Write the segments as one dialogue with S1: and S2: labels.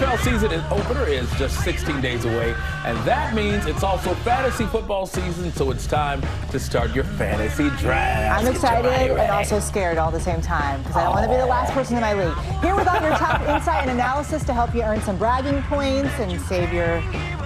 S1: NFL season opener is just 16 days away, and that means it's also fantasy football season, so it's time to start your fantasy draft.
S2: I'm excited and also scared all at the same time because I don't want to be the last person in my league. Here with all your top insight and analysis to help you earn some bragging points and save your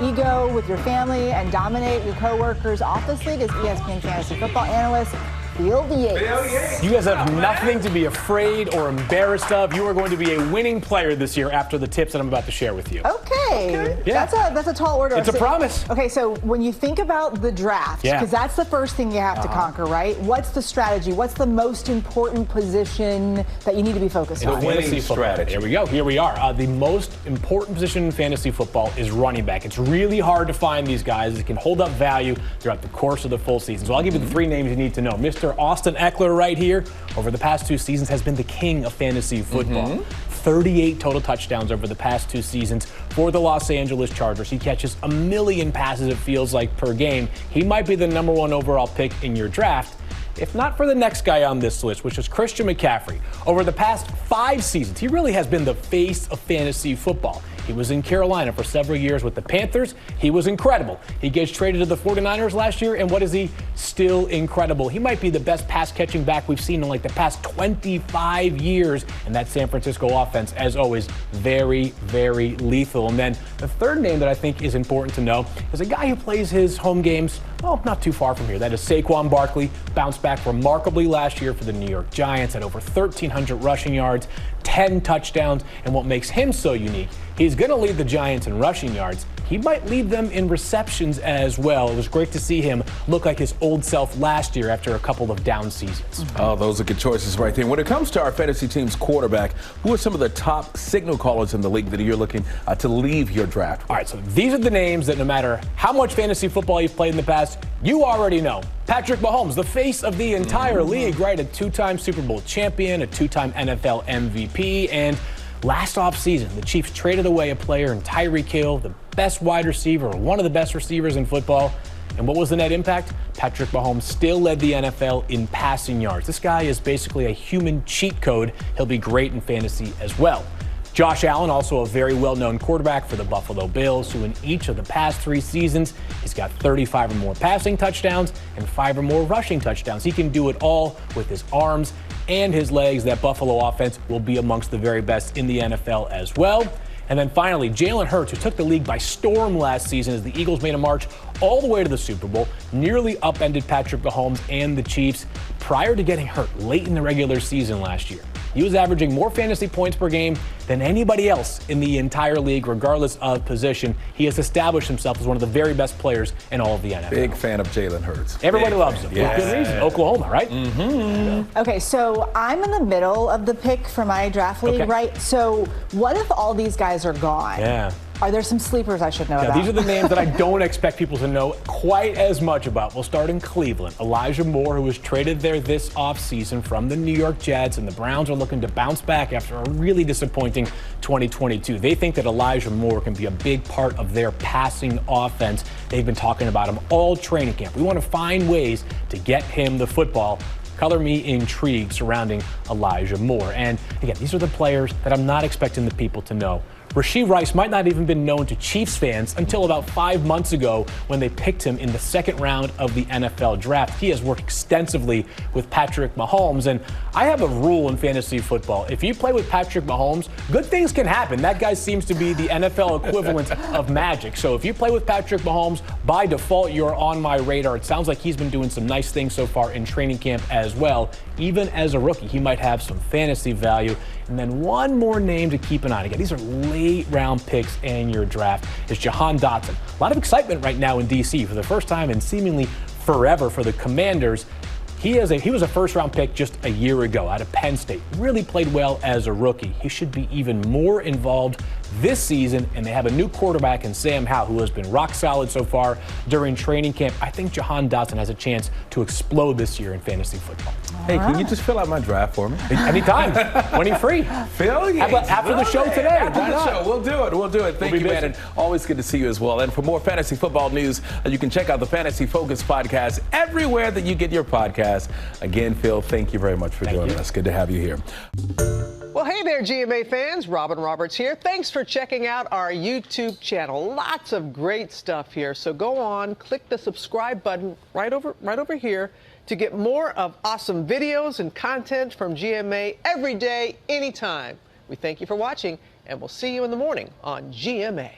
S2: ego with your family and dominate your coworkers off this league is ESPN fantasy football analyst Field Yates.
S3: You guys have nothing to be afraid or embarrassed of. You are going to be a winning player this year after the tips that I'm about to share with you.
S2: Okay.
S3: Yeah.
S2: That's a tall order.
S3: It's a promise.
S2: Okay, so when you think about the draft, because that's the first thing you have to conquer, right? What's the strategy? What's the most important position that you need to be focused on?
S1: The winning strategy.
S3: Here we go. Here we are. The most important position in fantasy football is running back. It's really hard to find these guys that can hold up value throughout the course of the full season. So I'll give you the three names you need to know. Mr. Austin Eckler right here, over the past 2 seasons, has been the king of fantasy football. 38 total touchdowns over the past 2 seasons for the Los Angeles Chargers. He catches 1 million passes, it feels like, per game. He might be the #1 overall pick in your draft, if not for the next guy on this list, which is Christian McCaffrey. Over the past 5 seasons, he really has been the face of fantasy football. He was in Carolina for several years with the Panthers. He was incredible. He gets traded to the 49ers last year, and what is he? Still incredible. He might be the best pass-catching back we've seen in like the past 25 years, and that San Francisco offense, as always, very, very lethal. And then the third name that I think is important to know is a guy who plays his home games, not too far from here. That is Saquon Barkley. Bounced back remarkably last year for the New York Giants at over 1,300 rushing yards, 10 touchdowns, and what makes him so unique, he's going to lead the Giants in rushing yards. He might lead them in receptions as well. It was great to see him look like his old self last year after a couple of down seasons.
S1: Oh, those are good choices right there. When it comes to our fantasy team's quarterback, who are some of the top signal callers in the league that you're looking to leave your draft with?
S3: All right, so these are the names that no matter how much fantasy football you've played in the past, you already know. Patrick Mahomes, the face of the entire league, right? A 2-time Super Bowl champion, a 2-time NFL MVP, and last offseason, the Chiefs traded away a player in Tyreek Hill, the best wide receiver, or one of the best receivers in football. And what was the net impact? Patrick Mahomes still led the NFL in passing yards. This guy is basically a human cheat code. He'll be great in fantasy as well. Josh Allen, also a very well-known quarterback for the Buffalo Bills, who in each of the past 3 seasons, he's got 35 or more passing touchdowns and 5 or more rushing touchdowns. He can do it all with his arms and his legs. That Buffalo offense will be amongst the very best in the NFL as well. And then finally, Jalen Hurts, who took the league by storm last season as the Eagles made a march all the way to the Super Bowl, nearly upended Patrick Mahomes and the Chiefs prior to getting hurt late in the regular season last year. He was averaging more fantasy points per game than anybody else in the entire league, regardless of position. He has established himself as one of the very best players in all of the NFL.
S1: Big fan of Jalen Hurts.
S3: Everybody loves him. For good reason. Oklahoma, right?
S2: Okay, so I'm in the middle of the pick for my draft league, right? So what if all these guys are gone?
S3: Yeah.
S2: Are there some sleepers I should know about?
S3: These are the names that I don't expect people to know quite as much about. We'll start in Cleveland. Elijah Moore, who was traded there this offseason from the New York Jets, and the Browns are looking to bounce back after a really disappointing 2022. They think that Elijah Moore can be a big part of their passing offense. They've been talking about him all training camp. We want to find ways to get him the football. Color me intrigued surrounding Elijah Moore. And again, these are the players that I'm not expecting the people to know. Rashee Rice might not even been known to Chiefs fans until about 5 months ago when they picked him in the 2nd round of the NFL draft. He has worked extensively with Patrick Mahomes, and I have a rule in fantasy football. If you play with Patrick Mahomes, good things can happen. That guy seems to be the NFL equivalent of magic. So if you play with Patrick Mahomes, by default, you're on my radar. It sounds like he's been doing some nice things so far in training camp as well. Even as a rookie, he might have some fantasy value. And then one more name to keep an eye on. Again, these are late-round picks in your draft. Is Jahan Dotson. A lot of excitement right now in D.C. for the first time in seemingly forever for the Commanders. He was a first-round pick just a year ago out of Penn State. Really played well as a rookie. He should be even more involved this season, and they have a new quarterback in Sam Howell, who has been rock solid so far during training camp. I think Jahan Dotson has a chance to explode this year in fantasy football.
S1: Hey, can you just fill out my draft for me?
S3: Anytime. When you're free.
S1: Phil Yates.
S3: How about after the show today?
S1: After the show. We'll do it. We'll do it. Thank you, man. And always good to see you as well. And for more fantasy football news, you can check out the Fantasy Focus podcast everywhere that you get your podcast. Again, Phil, thank you very much for joining us. Good to have you here.
S4: Well, hey, Hey there, GMA fans. Robin Roberts here. Thanks for checking out our YouTube channel. Lots of great stuff here. So go on, click the subscribe button right over here to get more of awesome videos and content from GMA every day, anytime. We thank you for watching, and we'll see you in the morning on GMA.